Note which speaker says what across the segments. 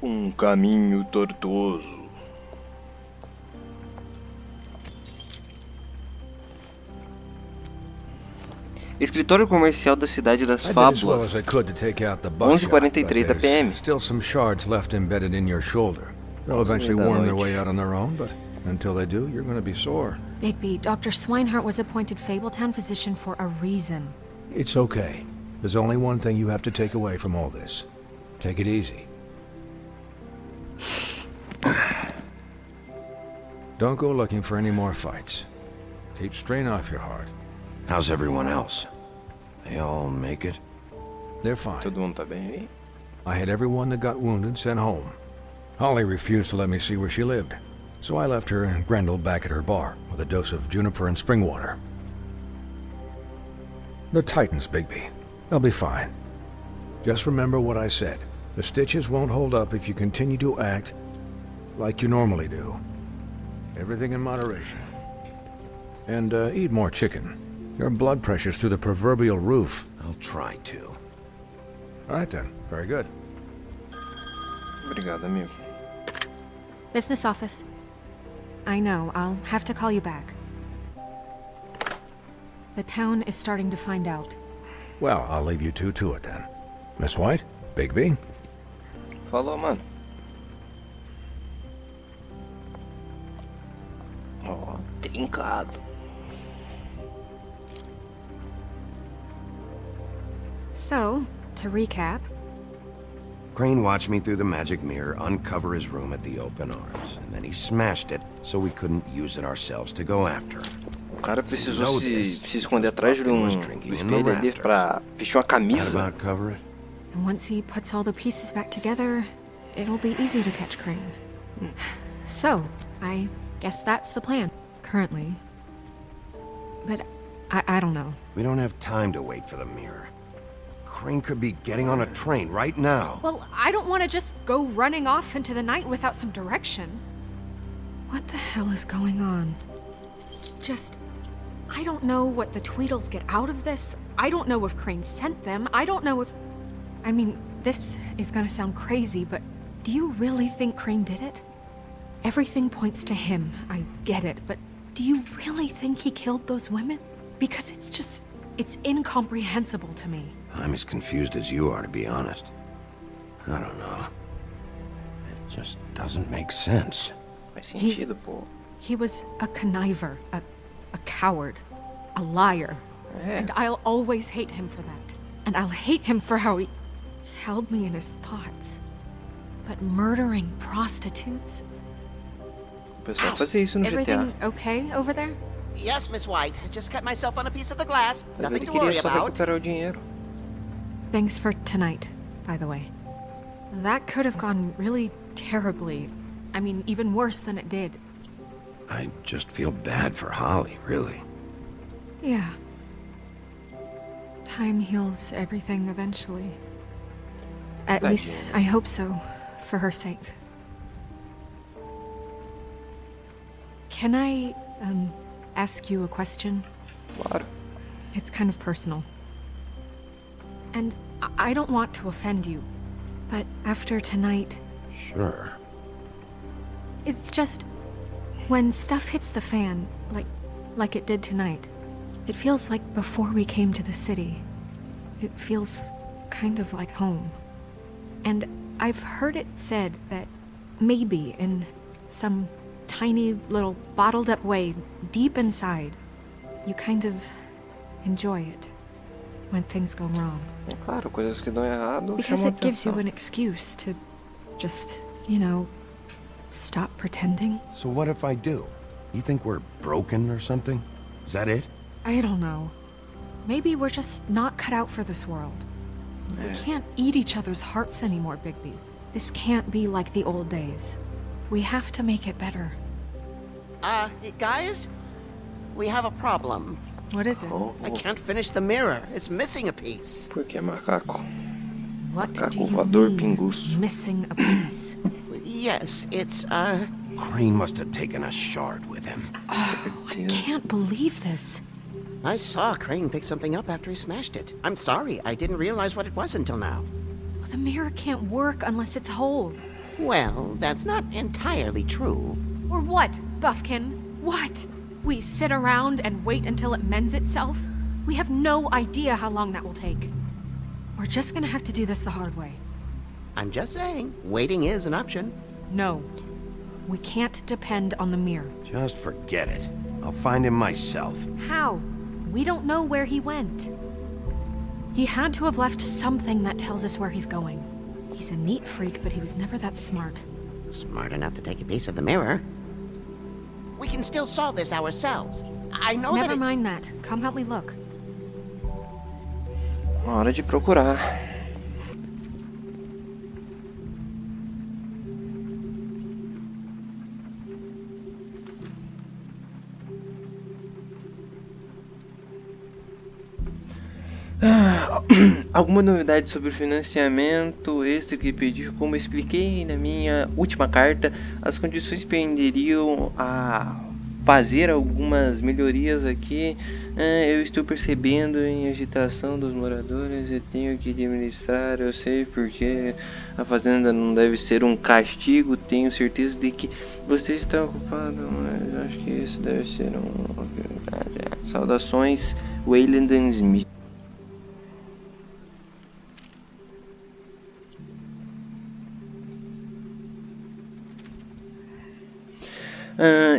Speaker 1: Caminho tortuoso. Escritório comercial da cidade das fábulas. 11:43 da PM.
Speaker 2: Still some shards left embedded in your shoulder. They'll eventually worm their way out on their own, but until they do, you're going to be sore.
Speaker 3: Bigby, Dr. Swinehart was appointed Fabletown physician for a reason.
Speaker 2: It's okay. There's only one thing you have to take away from all this. Take it easy. Don't go looking for any more fights. Keep strain off your heart.
Speaker 4: How's everyone else? They all make it?
Speaker 2: They're fine.
Speaker 1: Todo mundo tá bem aí?
Speaker 2: I had everyone that got wounded sent home. Holly refused to let me see where she lived, so I left her and Grendel back at her bar with a dose of juniper and spring water. They're Titans, Bigby. They'll be fine. Just remember what I said. The stitches won't hold up if you continue to act like you normally do. Everything in moderation. And eat more chicken. Your blood pressure's through the proverbial roof.
Speaker 4: I'll try to.
Speaker 2: All right then. Very good.
Speaker 1: Obrigado, amigo.
Speaker 3: Business office. I know, I'll have to call you back. The town is starting to find out.
Speaker 2: Well, I'll leave you two to it then. Miss White? Bigby?
Speaker 1: Falou, mano. Ó, trincado.
Speaker 3: So, to recap,
Speaker 4: Crane watched me through the magic mirror uncover his room at the open arms, and then he smashed it so we couldn't use it ourselves to go after him.
Speaker 1: O cara precisou se esconder atrás do espelho ali pra vestir uma camisa.
Speaker 4: That about cover it?
Speaker 3: and once he puts all the pieces back together, it'll be easy to catch Crane. So, I guess that's the plan, currently. But I don't know.
Speaker 4: We don't have time to wait for the mirror. Crane could be getting on a train right now.
Speaker 3: Well, I don't want to just go running off into the night without some direction. What the hell is going on? I don't know what the Tweedles get out of this. I don't know if Crane sent them. I don't know if... I mean, this is gonna sound crazy, but do you really think Crane did it? Everything points to him, I get it, but do you really think he killed those women? Because it's incomprehensible to me.
Speaker 4: I'm as confused as you are, to be honest. I don't know. It just doesn't make sense.
Speaker 1: Faz sentido, pô.
Speaker 3: He was a conniver, a coward, a liar. And I'll always hate him for that. And I'll hate him for how he held me in his thoughts. But murdering prostitutes?
Speaker 1: O pessoal fazia isso no GTA.
Speaker 3: Everything okay over there?
Speaker 5: Yes, Miss White. I just cut myself on a piece of the glass.
Speaker 1: Mas
Speaker 5: Nothing
Speaker 1: ele
Speaker 5: to
Speaker 1: queria
Speaker 5: worry
Speaker 1: só
Speaker 5: about.
Speaker 1: recuperar o dinheiro.
Speaker 3: Thanks for tonight, by the way. That could have gone really terribly. I mean, even worse than it did.
Speaker 4: I just feel bad for Holly, really.
Speaker 3: Yeah. Time heals everything eventually. At least, I hope so, for her sake. Can I, ask you a question?
Speaker 1: Claro.
Speaker 3: It's kind of personal. And I don't want to offend you, but after tonight,
Speaker 4: Sure.
Speaker 3: it's just... when stuff hits the fan, like it did tonight, it feels like before we came to the city. It feels kind of like home. And I've heard it said that maybe in some tiny little bottled up way deep inside, you kind of enjoy it when things go wrong.
Speaker 1: É claro, coisas que dão errado
Speaker 3: Because
Speaker 1: chamam
Speaker 3: it gives you
Speaker 1: atenção.
Speaker 3: an excuse to just, stop pretending.
Speaker 4: So what if I do? You think we're broken or something? Is that it?
Speaker 3: I don't know. Maybe we're just not cut out for this world. We can't eat each other's hearts anymore, Bigby. This can't be like the old days. We have to make it better.
Speaker 5: Guys? We have a problem.
Speaker 3: What is it?
Speaker 5: I can't finish the mirror. It's missing a piece.
Speaker 1: Por que macaco?
Speaker 3: What do
Speaker 1: Macaco
Speaker 3: you
Speaker 1: voador
Speaker 3: mean,
Speaker 1: pinguço.
Speaker 3: missing a piece?
Speaker 5: Yes, it's,
Speaker 4: Crane must have taken a shard with him.
Speaker 3: I can't believe this.
Speaker 5: I saw Crane pick something up after he smashed it. I'm sorry, I didn't realize what it was until now.
Speaker 3: The mirror can't work unless it's whole.
Speaker 5: Well, that's not entirely true.
Speaker 3: Or what, Buffkin? What? We sit around and wait until it mends itself? We have no idea how long that will take. We're just gonna have to do this the hard way.
Speaker 5: I'm just saying, waiting is an option.
Speaker 3: No. We can't depend on the mirror.
Speaker 4: Just forget it. I'll find him myself.
Speaker 3: How? We don't know where he went. He had to have left something that tells us where he's going. He's a neat freak, but he was never that smart.
Speaker 5: Smart enough to take a piece of the mirror. We can still solve this ourselves. I know
Speaker 3: Never
Speaker 5: that
Speaker 3: mind that. Come help me look.
Speaker 1: Hora de procurar. Alguma novidade sobre o financiamento extra que pedi? Como expliquei na minha última carta, as condições penderiam a fazer algumas melhorias aqui. Eu estou percebendo em agitação dos moradores e tenho que administrar. Eu sei porque a fazenda não deve ser um castigo. Tenho certeza de que você está ocupado, mas acho que isso deve ser uma prioridade. Saudações, Wayland Smith.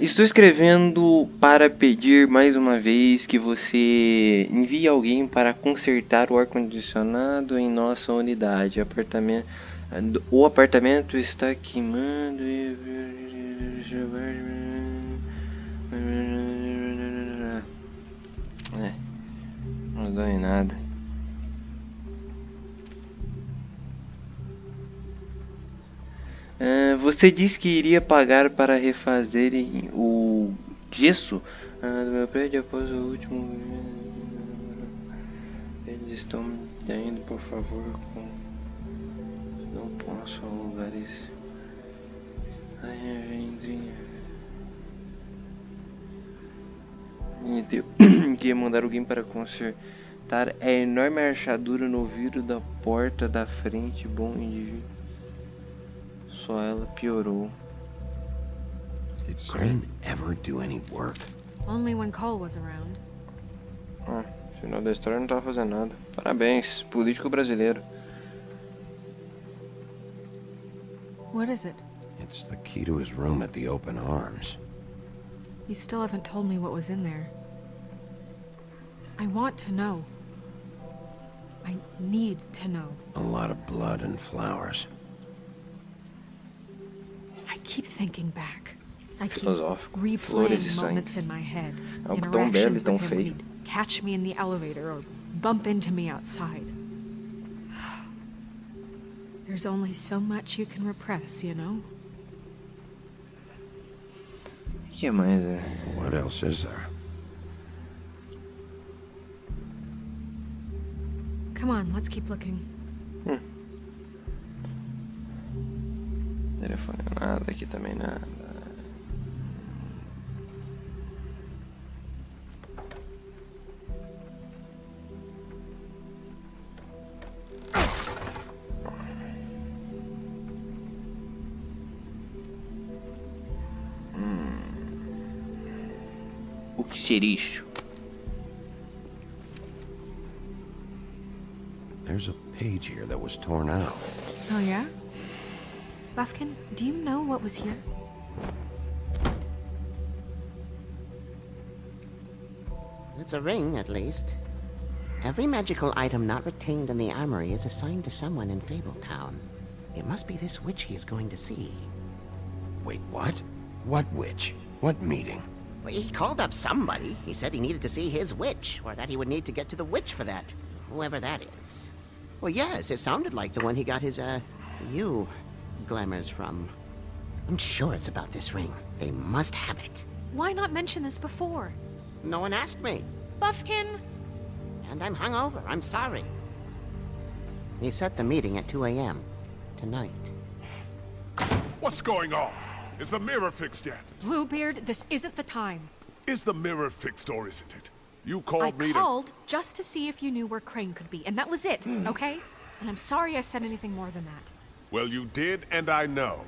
Speaker 1: Estou escrevendo para pedir mais uma vez que você envie alguém para consertar o ar-condicionado em nossa unidade. O apartamento está queimando e... não dá em nada. Você disse que iria pagar para refazerem o gesso do meu prédio após o último. Eles estão me indo, por favor. Não posso alugar isso. Queria mandar alguém para consertar a enorme rachadura no vidro da porta da frente. Bom indivíduo. Só ela piorou.
Speaker 4: Did Crane ever do any work?
Speaker 3: Only when Cole was around.
Speaker 1: Final da história não tava fazendo nada. Parabéns, político brasileiro.
Speaker 3: What is it?
Speaker 4: It's the key to his room at the Open Arms.
Speaker 3: You still haven't told me what was in there. I want to know. I need to know.
Speaker 4: A lot of blood and flowers.
Speaker 3: I keep thinking back. I keep
Speaker 1: Filosófico. Flores e
Speaker 3: replaying
Speaker 1: sangue.
Speaker 3: moments in my head.
Speaker 1: Algo tão belo e
Speaker 3: Interactions
Speaker 1: tão
Speaker 3: with him when
Speaker 1: feio.
Speaker 3: he'd catch me in the elevator or bump into me outside. There's only so much you can repress, you know?
Speaker 1: O que mais é?
Speaker 4: What else is there?
Speaker 3: Come on, let's keep looking.
Speaker 1: Telefone nada, aqui também nada. O que seria isso?
Speaker 4: There's a page here that was torn out.
Speaker 3: Oh, yeah? Buffkin, do you know what was here?
Speaker 5: it's a ring, at least. Every magical item not retained in the armory is assigned to someone in Fabletown. It must be this witch he is going to see.
Speaker 4: Wait, what? What witch? What meeting?
Speaker 5: Well, he called up somebody. He said he needed to see his witch, or that he would need to get to the witch for that. Whoever that is. Well, yes, it sounded like the one he got his, glamours from. I'm sure it's about this ring. They must have it.
Speaker 3: Why not mention this before?
Speaker 5: No one asked me.
Speaker 3: Buffkin!
Speaker 5: And I'm hungover. I'm sorry. He set the meeting at 2 a.m. tonight.
Speaker 6: What's going on? Is the mirror fixed yet?
Speaker 3: Bluebeard, this isn't the time.
Speaker 6: Is the mirror fixed or isn't it? You called me
Speaker 3: I called just to see if you knew where Crane could be, and that was it, okay? And I'm sorry I said anything more than that.
Speaker 6: Well, you did, and I know.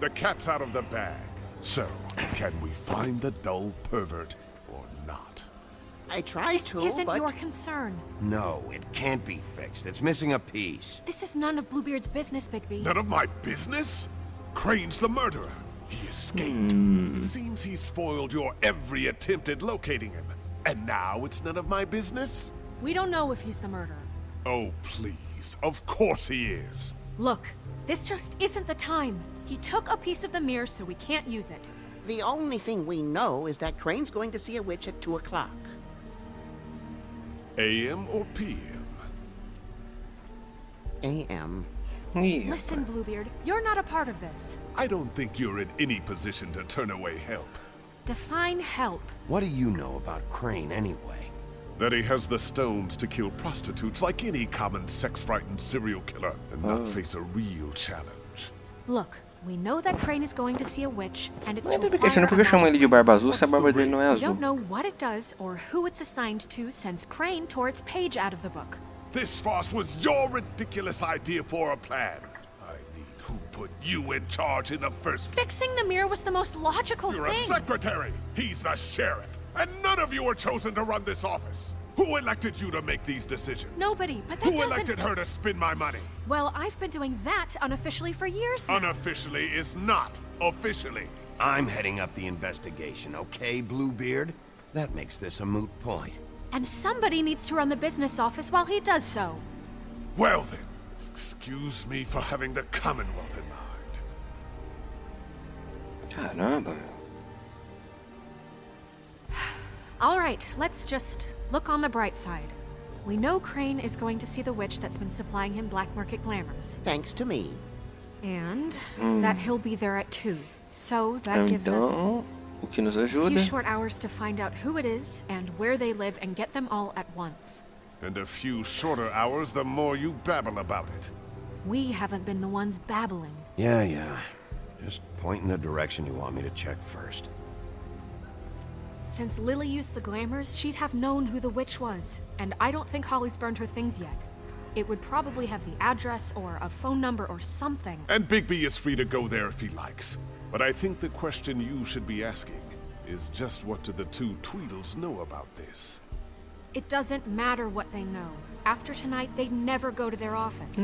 Speaker 6: The cat's out of the bag. So, can we find the dull pervert or not?
Speaker 5: I tried
Speaker 3: This
Speaker 5: to,
Speaker 3: isn't
Speaker 5: but...
Speaker 3: your concern.
Speaker 4: No, it can't be fixed. It's missing a piece.
Speaker 3: This is none of Bluebeard's business, Bigby.
Speaker 6: None of my business? Crane's the murderer. He escaped. It seems he spoiled your every attempt at locating him. And now it's none of my business?
Speaker 3: We don't know if he's the murderer.
Speaker 6: Oh, please. Of course he is.
Speaker 3: Look, this just isn't the time. He took a piece of the mirror, so we can't use it.
Speaker 5: The only thing we know is that Crane's going to see a witch at 2 o'clock.
Speaker 6: AM or PM?
Speaker 5: A.M.
Speaker 1: Ih,
Speaker 3: Listen, Bluebeard, you're not a part of this.
Speaker 6: I don't think you're in any position to turn away help.
Speaker 3: Define help.
Speaker 4: What do you know about Crane anyway?
Speaker 6: That he has the stones to kill prostitutes like any common sex-frightened serial killer and not face a real challenge.
Speaker 3: Look, we know that Crane is going to see a witch, and it's
Speaker 1: Mas
Speaker 3: to
Speaker 1: é porque
Speaker 3: acquire
Speaker 1: eu chamo ele de barba azul se a
Speaker 6: What's
Speaker 1: barba
Speaker 6: the
Speaker 1: dele não é
Speaker 3: We
Speaker 1: azul.
Speaker 3: don't know what it does or who it's assigned to since Crane tore its page out of the book.
Speaker 6: This farce was your ridiculous idea for a plan. I mean, who put you in charge in the first place?
Speaker 3: Fixing the mirror was the most logical
Speaker 6: You're a
Speaker 3: thing.
Speaker 6: secretary. He's the sheriff. And none of you were chosen to run this office. Who elected you to make these decisions?
Speaker 3: Nobody, but that
Speaker 6: Who
Speaker 3: doesn't...
Speaker 6: elected her to spend my money?
Speaker 3: Well, I've been doing that unofficially for years now.
Speaker 6: Unofficially is not officially.
Speaker 4: I'm heading up the investigation, okay, Bluebeard? That makes this a moot point.
Speaker 3: And somebody needs to run the business office while he does so.
Speaker 6: Well then, excuse me for having the Commonwealth in mind.
Speaker 1: Caramba, meu.
Speaker 3: All right, let's just look on the bright side. We know Crane is going to see the witch that's been supplying him black market glamours.
Speaker 5: Thanks to me.
Speaker 3: And that he'll be there at 2. So that gives us
Speaker 1: Então, o que nos
Speaker 3: a few
Speaker 1: ajuda?
Speaker 3: short hours to find out who it is and where they live and get them all at once.
Speaker 6: And a few shorter hours the more you babble about it.
Speaker 3: We haven't been the ones babbling.
Speaker 4: Yeah. Just point in the direction you want me to check first.
Speaker 3: Since Lily used the glamours, she'd have known who the witch was. And I don't think Holly's burned her things yet. It would probably have the address or a phone number or something.
Speaker 6: And Bigby is free to go there if he likes. But I think the question you should be asking is just what do the two Tweedles know about this?
Speaker 3: It doesn't matter what they know. After tonight, they'd never go to their office.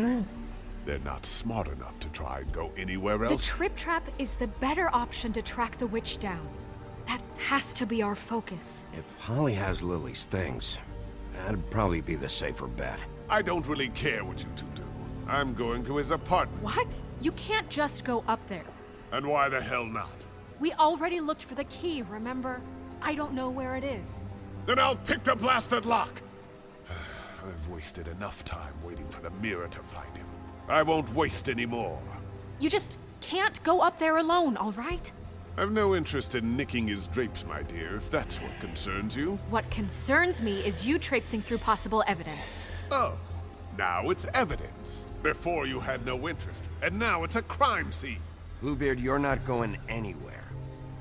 Speaker 6: They're not smart enough to try and go anywhere
Speaker 3: The
Speaker 6: else.
Speaker 3: Trip Trap is the better option to track the witch down. That has to be our focus.
Speaker 4: If Holly has Lily's things, that'd probably be the safer bet.
Speaker 6: I don't really care what you two do. I'm going to his apartment.
Speaker 3: What? You can't just go up there.
Speaker 6: And why the hell not?
Speaker 3: We already looked for the key, remember? I don't know where it is.
Speaker 6: Then I'll pick the blasted lock. I've wasted enough time waiting for the mirror to find him. I won't waste any more.
Speaker 3: You just can't go up there alone, all right?
Speaker 6: I've no interest in nicking his drapes, my dear, if that's what concerns you.
Speaker 3: What concerns me is you traipsing through possible evidence.
Speaker 6: Oh, now it's evidence. Before you had no interest, and now it's a crime scene.
Speaker 4: Bluebeard, you're not going anywhere.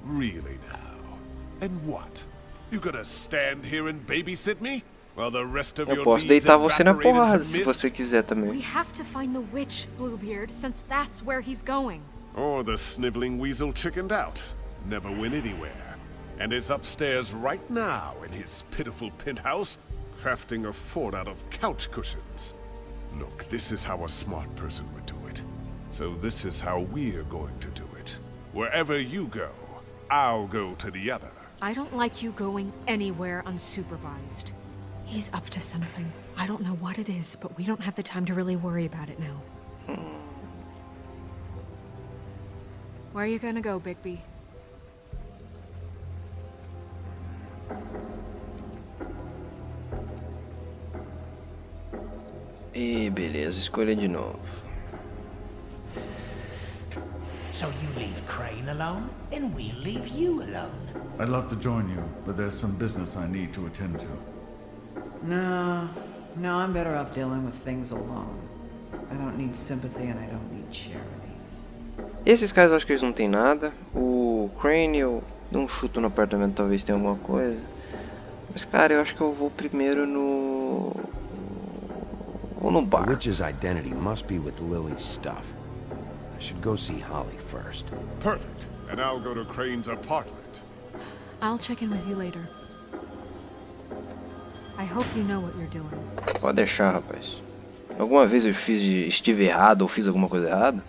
Speaker 6: Really now? And what? You gonna stand here and babysit me? While the rest of
Speaker 1: Eu
Speaker 6: your
Speaker 1: posso
Speaker 6: needs
Speaker 1: deitar você na
Speaker 6: evaporate
Speaker 1: porrada
Speaker 6: into
Speaker 1: se
Speaker 6: mist?
Speaker 1: você quiser
Speaker 3: We
Speaker 1: também.
Speaker 3: have to find the witch, Bluebeard, since that's where he's going.
Speaker 6: Or the sniveling weasel chickened out. Never went anywhere. And is upstairs right now in his pitiful penthouse, crafting a fort out of couch cushions. Look, this is how a smart person would do it. So this is how we're going to do it. Wherever you go, I'll go to the other.
Speaker 3: I don't like you going anywhere unsupervised. He's up to something. I don't know what it is, but we don't have the time to really worry about it now. Where are you gonna go, Bigby?
Speaker 1: E beleza, escolha de novo.
Speaker 7: So you leave Crane alone, and we'll leave you alone.
Speaker 8: I'd love to join you, but there's some business I need to attend to.
Speaker 9: No, I'm better off dealing with things alone. I don't need sympathy and I don't need charity.
Speaker 1: Esses caras eu acho que eles não tem nada. O Crane, eu dou um chute no apartamento, talvez tenha alguma coisa. Mas cara, eu acho que eu vou primeiro no... ou no
Speaker 4: The
Speaker 1: bar.
Speaker 4: witch's identity must be with Lily's stuff. I should go see Holly first.
Speaker 6: Perfect. And I'll go to Crane's apartment.
Speaker 3: I'll check in with you later. I hope you know what you're doing.
Speaker 1: Pode deixar, rapaz. Alguma vez eu estive errado ou fiz alguma coisa errada?